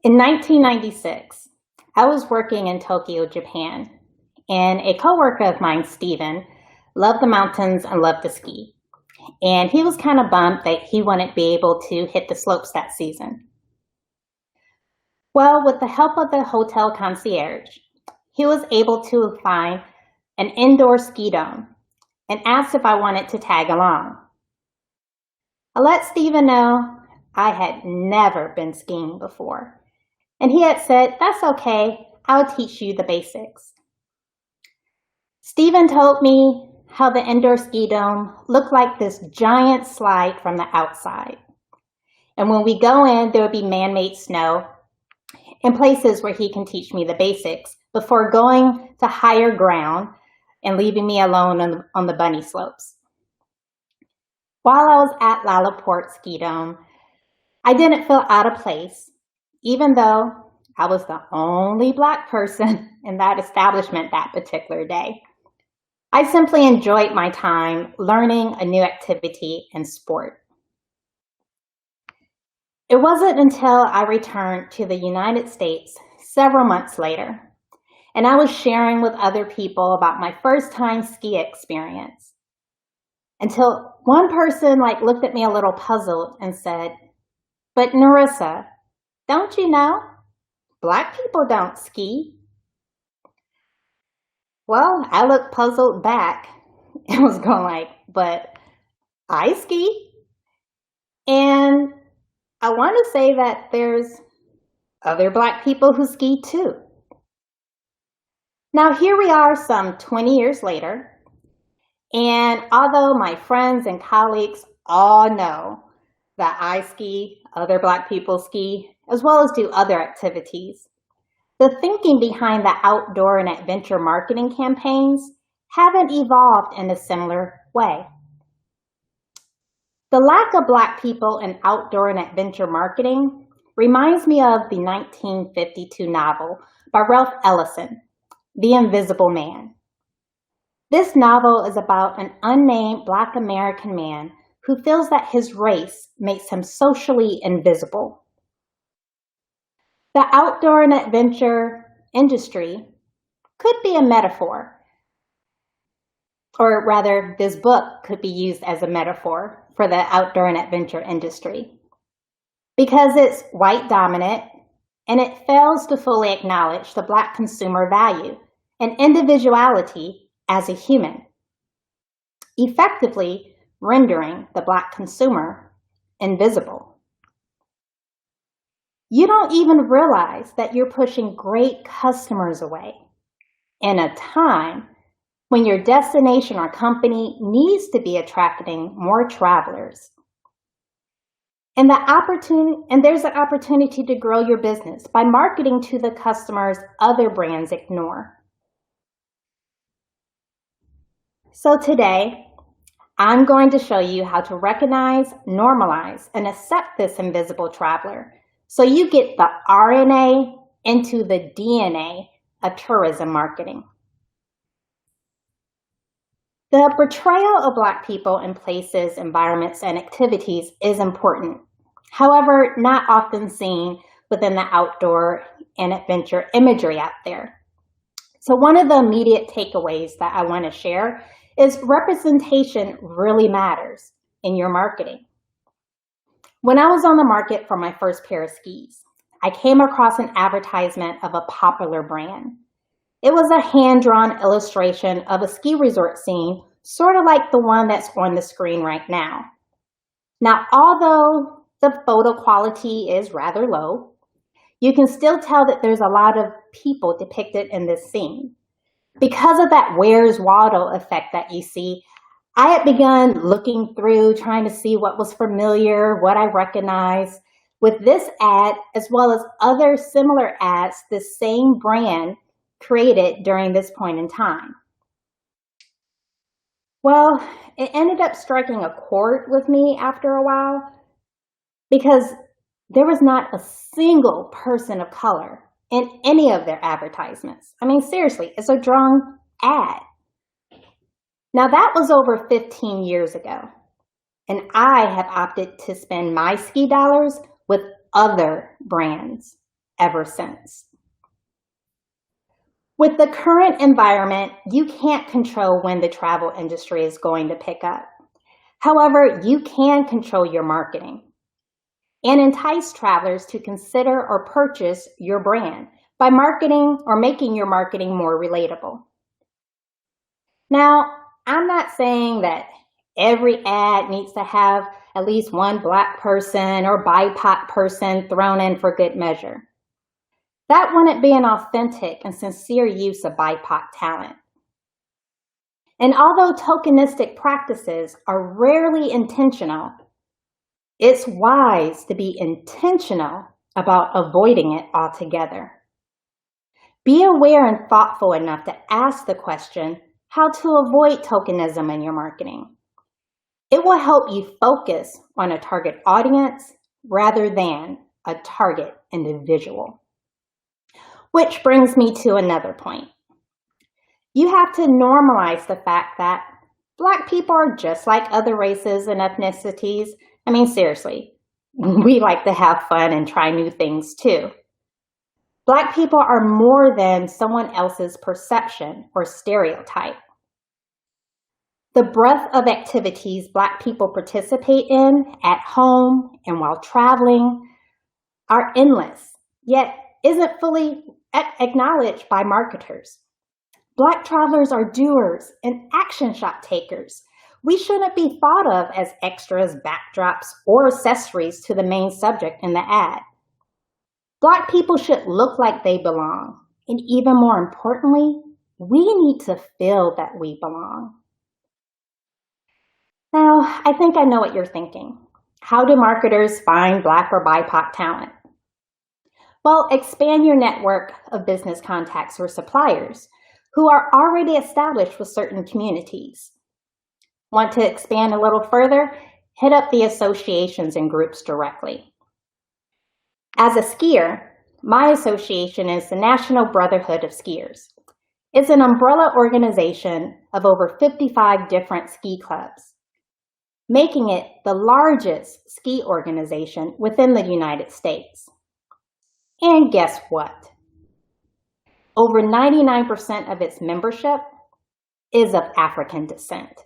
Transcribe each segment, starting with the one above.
In 1996, I was working in Tokyo, Japan, and a coworker of mine, Steven, loved the mountains and loved to ski. And he was kind of bummed that he wouldn't be able to hit the slopes that season. Well, with the help of the hotel concierge, he was able to find an indoor ski dome and asked if I wanted to tag along. I let Steven know I had never been skiing before, and he had said, "That's okay, I'll teach you the basics." Steven told me how the indoor ski dome looked like this giant slide from the outside. And when we go in, there would be man-made snow and places where he can teach me the basics before going to higher ground and leaving me alone on the bunny slopes. While I was at Lalaport Ski Dome, I didn't feel out of place, even though I was the only Black person in that establishment that particular day. I simply enjoyed my time learning a new activity and sport. It wasn't until I returned to the United States several months later, and I was sharing with other people about my first time ski experience, until one person looked at me a little puzzled and said, "But Narissa, don't you know? Black people don't ski." Well, I looked puzzled back and was going "But I ski?" And I want to say that there's other Black people who ski too. Now here we are some 20 years later, and although my friends and colleagues all know that I ski, other Black people ski, as well as do other activities, the thinking behind the outdoor and adventure marketing campaigns haven't evolved in a similar way. The lack of Black people in outdoor and adventure marketing reminds me of the 1952 novel by Ralph Ellison, The Invisible Man. This novel is about an unnamed Black American man who feels that his race makes him socially invisible. The outdoor and adventure industry could be a metaphor, or rather, this book could be used as a metaphor for the outdoor and adventure industry, because it's white dominant and it fails to fully acknowledge the Black consumer value and individuality as a human, effectively rendering the Black consumer invisible. You don't even realize that you're pushing great customers away in a time when your destination or company needs to be attracting more travelers. And there's an opportunity to grow your business by marketing to the customers other brands ignore. So today, I'm going to show you how to recognize, normalize, and accept this invisible traveler so you get the RNA into the DNA of tourism marketing. The portrayal of Black people in places, environments, and activities is important. However, not often seen within the outdoor and adventure imagery out there. So one of the immediate takeaways that I want to share is representation really matters in your marketing. When I was on the market for my first pair of skis, I came across an advertisement of a popular brand. It was a hand-drawn illustration of a ski resort scene, sort of like the one that's on the screen right now. Now, although the photo quality is rather low, you can still tell that there's a lot of people depicted in this scene. Because of that Where's Waldo effect that you see, I had begun looking through, trying to see what was familiar, what I recognized. With this ad, as well as other similar ads, the same brand created during this point in time. Well, it ended up striking a chord with me after a while because there was not a single person of color in any of their advertisements. I mean, seriously, it's a drawn ad. Now that was over 15 years ago, and I have opted to spend my ski dollars with other brands. ever since. With the current environment, you can't control when the travel industry is going to pick up. However, you can control your marketing and entice travelers to consider or purchase your brand by marketing or making your marketing more relatable. Now, I'm not saying that every ad needs to have at least one Black person or BIPOC person thrown in for good measure. That wouldn't be an authentic and sincere use of BIPOC talent. And although tokenistic practices are rarely intentional, it's wise to be intentional about avoiding it altogether. Be aware and thoughtful enough to ask the question how to avoid tokenism in your marketing. It will help you focus on a target audience rather than a target individual. Which brings me to another point. You have to normalize the fact that Black people are just like other races and ethnicities. I mean, seriously, we like to have fun and try new things too. Black people are more than someone else's perception or stereotype. The breadth of activities Black people participate in at home and while traveling are endless, yet isn't fully acknowledged by marketers. Black travelers are doers and action shot takers. We shouldn't be thought of as extras, backdrops, or accessories to the main subject in the ad. Black people should look like they belong. And even more importantly, we need to feel that we belong. Now, I think I know what you're thinking. How do marketers find Black or BIPOC talent? Well, expand your network of business contacts or suppliers who are already established with certain communities. Want to expand a little further? Hit up the associations and groups directly. As a skier, my association is the National Brotherhood of Skiers. It's an umbrella organization of over 55 different ski clubs, making it the largest ski organization within the United States. And guess what? Over 99% of its membership is of African descent.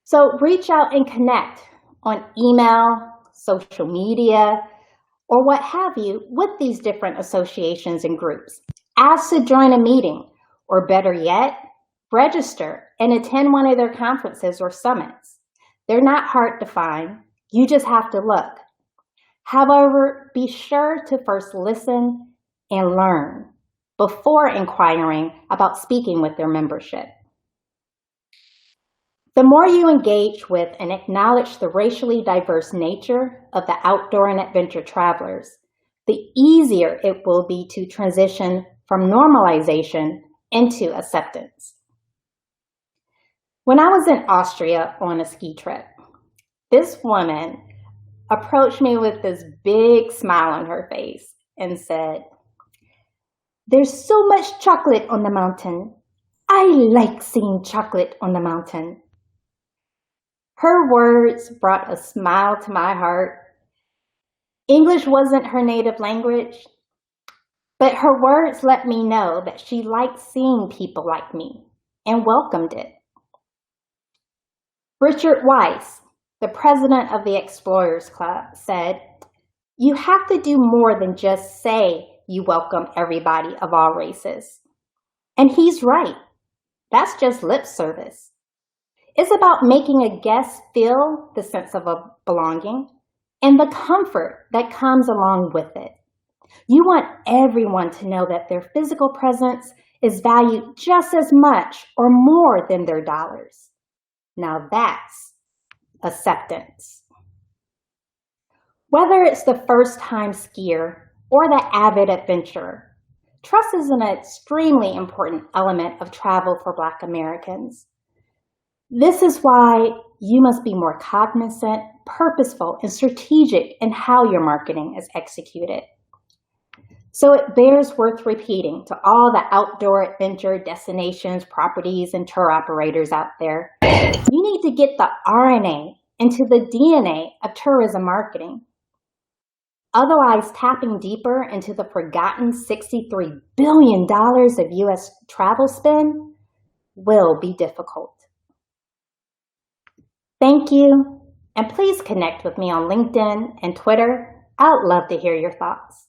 So reach out and connect on email, social media, or what have you with these different associations and groups. Ask to join a meeting, or better yet, register and attend one of their conferences or summits. They're not hard to find. You just have to look. However, be sure to first listen and learn before inquiring about speaking with their membership. The more you engage with and acknowledge the racially diverse nature of the outdoor and adventure travelers, the easier it will be to transition from normalization into acceptance. When I was in Austria on a ski trip, this woman approached me with this big smile on her face and said, "There's so much chocolate on the mountain. I like seeing chocolate on the mountain." Her words brought a smile to my heart. English wasn't her native language, but her words let me know that she liked seeing people like me and welcomed it. Richard Weiss, the president of the Explorers Club, said, "You have to do more than just say you welcome everybody of all races." And he's right. That's just lip service. It's about making a guest feel the sense of a belonging and the comfort that comes along with it. You want everyone to know that their physical presence is valued just as much or more than their dollars. Now that's acceptance. Whether it's the first-time skier or the avid adventurer, trust is an extremely important element of travel for Black Americans. This is why you must be more cognizant, purposeful, and strategic in how your marketing is executed. So it bears worth repeating to all the outdoor adventure destinations, properties, and tour operators out there. You need to get the RNA into the DNA of tourism marketing. Otherwise, tapping deeper into the forgotten $63 billion of U.S. travel spend will be difficult. Thank you, and please connect with me on LinkedIn and Twitter. I'd love to hear your thoughts.